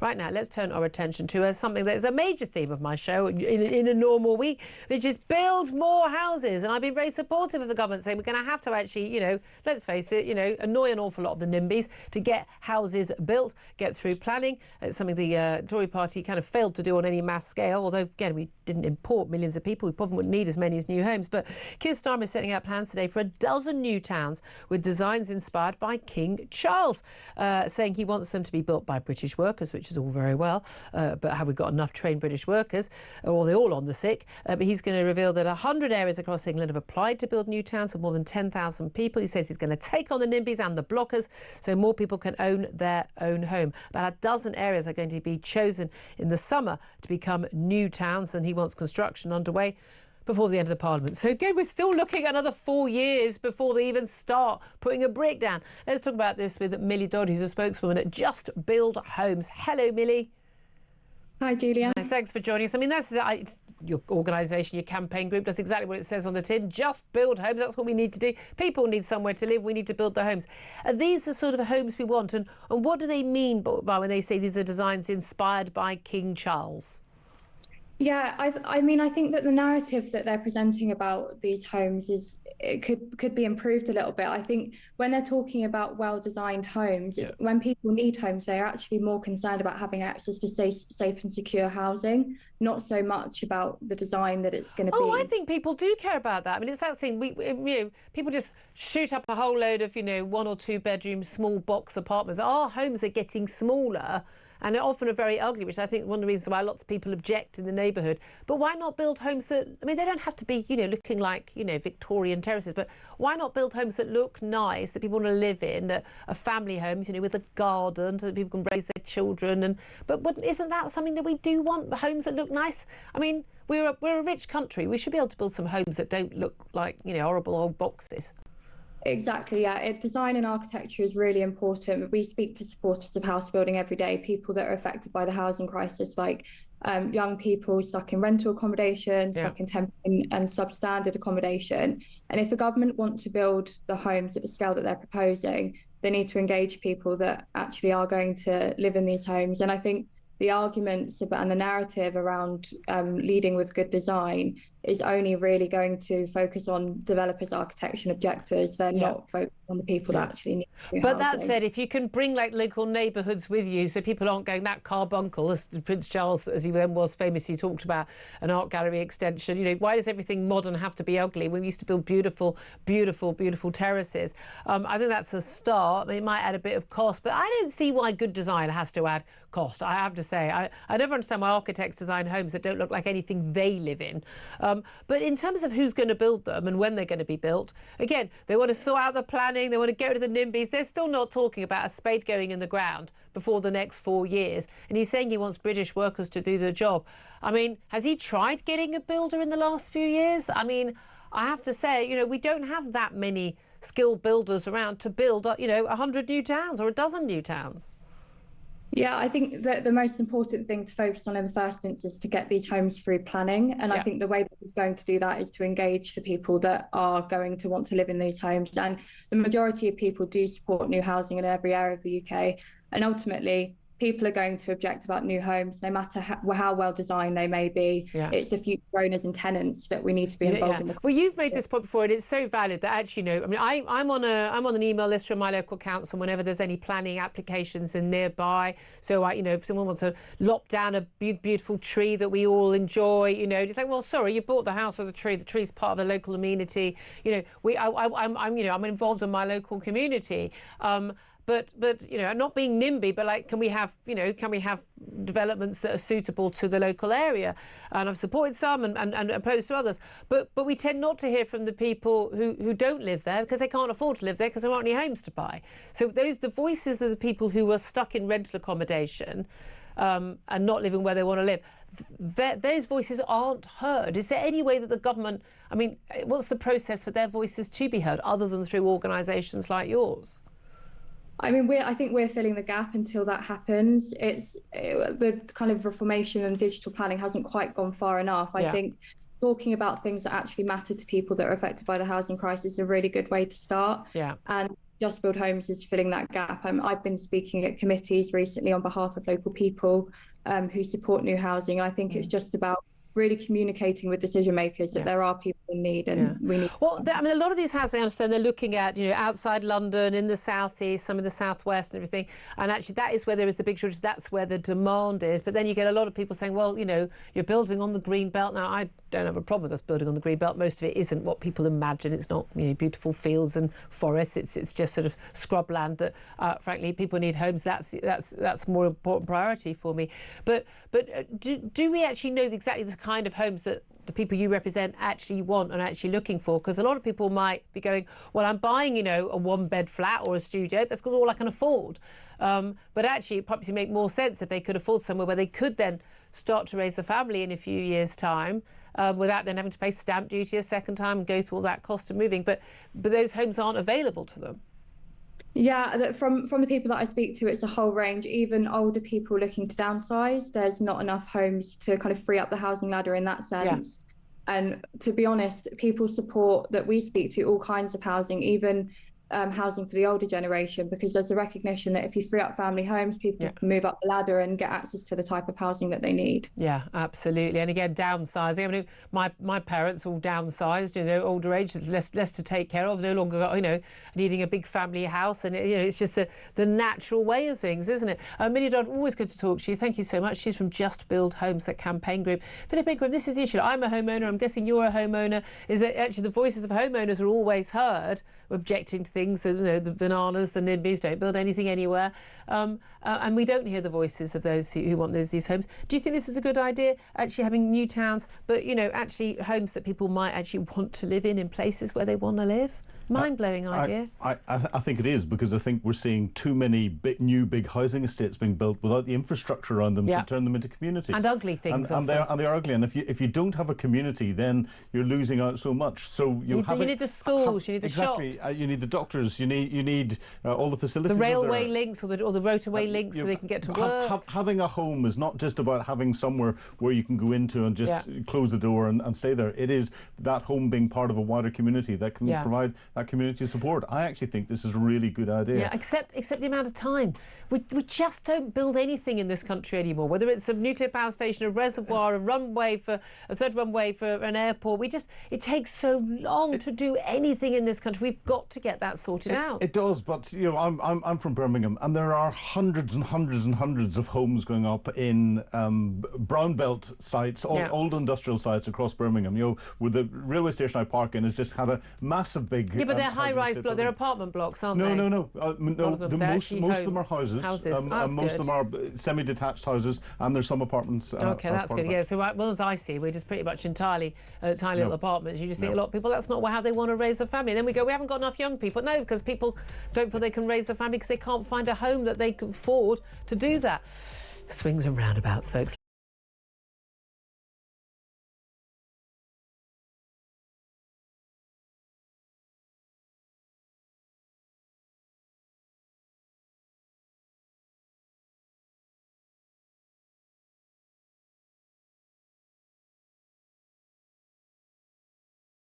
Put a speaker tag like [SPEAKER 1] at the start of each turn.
[SPEAKER 1] Right now, let's turn our attention to something that is a major theme of my show in a normal week, which is build more houses. And I've been very supportive of the government saying we're going to have to actually, let's face it, annoy an awful lot of the NIMBYs to get houses built, get through planning. It's something the Tory party kind of failed to do on any mass scale, although, again, we didn't import millions of people. We probably wouldn't need as many as new homes. But Keir Starmer is setting out plans today for a dozen new towns with designs inspired by King Charles, saying he wants them to be built by British workers, which is all very well, but have we got enough trained British workers, or are they all on the sick? But he's going to reveal that 100 areas across England have applied to build new towns with more than 10,000 people. He says he's going to take on the NIMBYs and the blockers so more people can own their own home. About a dozen areas are going to be chosen in the summer to become new towns, and he wants construction underway before the end of the Parliament. So again, we're still looking at another 4 years before they even start putting a brick down. Let's talk about this with Millie Dodd, who's a spokeswoman at Just Build Homes. Hello, Millie.
[SPEAKER 2] Hi, Julia.
[SPEAKER 1] Thanks for joining us. I mean, it's your organisation, your campaign group does exactly what it says on the tin. Just build homes. That's what we need to do. People need somewhere to live. We need to build the homes. Are these the sort of homes we want? And what do they mean by when they say these are designs inspired by King Charles?
[SPEAKER 2] Yeah, I mean, I think that the narrative that they're presenting about these homes could be improved a little bit. I think when they're talking about well-designed homes, when people need homes, they're actually more concerned about having access to safe and secure housing, not so much about the design that it's going to be.
[SPEAKER 1] Oh, I think people do care about that. I mean, it's that thing. People just shoot up a whole load of, 1 or 2 bedroom small box apartments. Our homes are getting smaller. And they're often are very ugly, which I think one of the reasons why lots of people object in the neighbourhood. But why not build homes that, they don't have to be, looking like, Victorian terraces, but why not build homes that look nice, that people want to live in, that are family homes, with a garden so that people can raise their children. But isn't that something that we do want, homes that look nice? I mean, we're a rich country. We should be able to build some homes that don't look like, horrible old boxes.
[SPEAKER 2] Exactly, yeah. Design and architecture is really important. We speak to supporters of house building every day, people that are affected by the housing crisis, like young people stuck in rental accommodation, stuck in temp and substandard accommodation. And if the government want to build the homes at the scale that they're proposing, they need to engage people that actually are going to live in these homes. And I think the arguments and the narrative around leading with good design is only really going to focus on developers, architects and objectors. They're not focused on the people that actually need to
[SPEAKER 1] But that said, if you can bring local neighbourhoods with you so people aren't going that carbuncle, as Prince Charles, as he then was famously talked about, an art gallery extension, why does everything modern have to be ugly? We used to build beautiful, beautiful, beautiful terraces. I think that's a start. It might add a bit of cost, but I don't see why good design has to add cost. I have to say, I never understand why architects design homes that don't look like anything they live in. But in terms of who's going to build them and when they're going to be built, again, they want to sort out the planning, they want to go to the NIMBYs. They're still not talking about a spade going in the ground before the next 4 years. And he's saying he wants British workers to do the job. I mean, has he tried getting a builder in the last few years? I mean, I have to say, we don't have that many skilled builders around to build, 100 new towns or a dozen new towns.
[SPEAKER 2] Yeah, I think that the most important thing to focus on in the first instance is to get these homes through planning. And I think the way that he's going to do that is to engage the people that are going to want to live in these homes. And the majority of people do support new housing in every area of the UK. And ultimately, people are going to object about new homes, no matter how well designed they may be. It's the future owners and tenants that we need to be involved in.
[SPEAKER 1] Well, you've made this point before, and it's so valid that actually, I'm on an email list from my local council whenever there's any planning applications in nearby. So, if someone wants to lop down a big, beautiful tree that we all enjoy, it's like, well, sorry, you bought the house with the tree. The tree's part of the local amenity. I'm involved in my local community. But not being NIMBY, but can we have developments that are suitable to the local area? And I've supported some and opposed to others. But we tend not to hear from the people who don't live there because they can't afford to live there because there aren't any homes to buy. So the voices of the people who are stuck in rental accommodation and not living where they want to live, those voices aren't heard. Is there any way that the government, what's the process for their voices to be heard other than through organisations like yours?
[SPEAKER 2] I think we're filling the gap until that happens. The kind of reformation and digital planning hasn't quite gone far enough. I think talking about things that actually matter to people that are affected by the housing crisis is a really good way to start. And Just Build Homes is filling that gap. I've been speaking at committees recently on behalf of local people who support new housing. I think it's just about really communicating with decision makers that there are people in need, and we need.
[SPEAKER 1] Well, I mean, a lot of these houses, I understand, they're looking at, outside London, in the southeast, some of the southwest and everything. And actually, that is where there is the big shortage. That's where the demand is. But then you get a lot of people saying, well, you're building on the green belt. Now, I don't have a problem with us building on the green belt. Most of it isn't what people imagine. It's not, beautiful fields and forests. It's just sort of scrubland that, frankly, people need homes. That's more important priority for me. But do we actually know exactly the kind of homes that the people you represent actually want and actually looking for? Because a lot of people might be going, well, I'm buying, a one-bed flat or a studio. That's all I can afford. But actually, it probably make more sense if they could afford somewhere where they could then start to raise a family in a few years' time. Without then having to pay stamp duty a second time and go through all that cost of moving. But those homes aren't available to them.
[SPEAKER 2] Yeah, from the people that I speak to, it's a whole range. Even older people looking to downsize, there's not enough homes to kind of free up the housing ladder in that sense. Yeah. And to be honest, people support that we speak to all kinds of housing, even housing for the older generation, because there's a recognition that if you free up family homes, people can move up the ladder and get access to the type of housing that they need. Yeah, absolutely. And again, downsizing. I mean, my parents all downsized, older age, less to take care of, no longer, needing a big family house. And, it's just the natural way of things, isn't it? Millie Dodd, always good to talk to you. Thank you so much. She's from Just Build Homes, that campaign group. Philip Ingram, this is the issue. I'm a homeowner. I'm guessing you're a homeowner. Is that actually the voices of homeowners are always heard, objecting to things, the bananas, the NIMBYs, don't build anything anywhere. And we don't hear the voices of those who want these homes. Do you think this is a good idea, actually having new towns, but, actually homes that people might actually want to live in places where they want to live? Mind-blowing idea.
[SPEAKER 3] I think it is, because I think we're seeing too many new big housing estates being built without the infrastructure around them to turn them into communities.
[SPEAKER 1] And ugly things.
[SPEAKER 3] And they're ugly. And if you don't have a community, then you're losing out so much. So you
[SPEAKER 1] need the schools, you need the shops.
[SPEAKER 3] You need the doctors, you need all the facilities.
[SPEAKER 1] The railway links or the motorway links so they can get to work.
[SPEAKER 3] Having a home is not just about having somewhere where you can go into and just close the door and stay there. It is that home being part of a wider community that can provide that community support. I actually think this is a really good idea.
[SPEAKER 1] Yeah, except the amount of time. We just don't build anything in this country anymore, whether it's a nuclear power station, a reservoir, a third runway for an airport. It takes so long to do anything in this country. We've got to get that sorted out.
[SPEAKER 3] It does, but I'm from Birmingham, and there are hundreds and hundreds and hundreds of homes going up in brown belt sites, old industrial sites across Birmingham. With the railway station I park in has just had a massive big.
[SPEAKER 1] Yeah, but they're high-rise blocks. They're apartment blocks, aren't they?
[SPEAKER 3] No. Most of them are houses. Most of them are semi-detached houses, and there's some apartments.
[SPEAKER 1] Okay, that's good. Yeah, so well, as I see, we're just pretty much entirely tiny little apartments. You just think a lot of people, that's not how they want to raise a family. And then we go, we haven't got enough young people. No, because people don't feel they can raise a family because they can't find a home that they can afford to do that. Swings and roundabouts, folks.